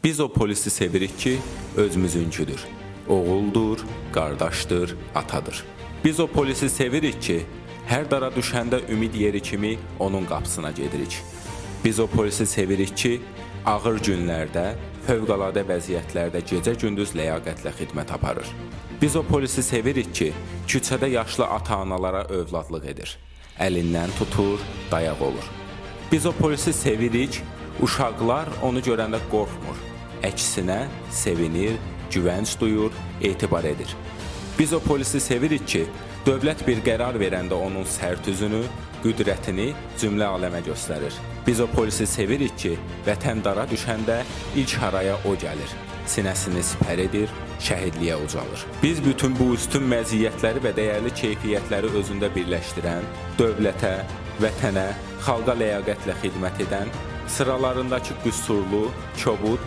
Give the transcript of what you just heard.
Biz o polisi sevirik ki, özümüzünküdür. Oğuldur, qardaşdır, atadır. Biz o polisi sevirik ki, hər dara düşəndə ümid yeri kimi onun qapısına gedirik. Biz o polisi sevirik ki, ağır günlərdə, fövqəladə vəziyyətlərdə gecə-gündüz ləyaqətlə xidmət aparır. Biz o polisi sevirik ki, küçədə yaşlı ata-analara övladlıq edir. Əlindən tutur, dayaq olur. Biz o polisi sevirik, uşaqlar onu görəndə qorxmur. Əksinə sevinir, güvənc duyur, etibar edir. Biz o polisi sevirik ki, dövlət bir qərar verəndə onun sərt üzünü, qüdrətini cümlə aləmə göstərir. Biz o polisi sevirik ki, vətən dara düşəndə ilk haraya o gəlir. Sinəsini sipər edir, şəhidliyə ucalır. Biz bütün bu üstün məziyyətləri və dəyərli keyfiyyətləri özündə birləşdirən, dövlətə, vətənə, xalqa ləyaqətlə xidmət edən, sıralarındakı qüsurlu, kobud,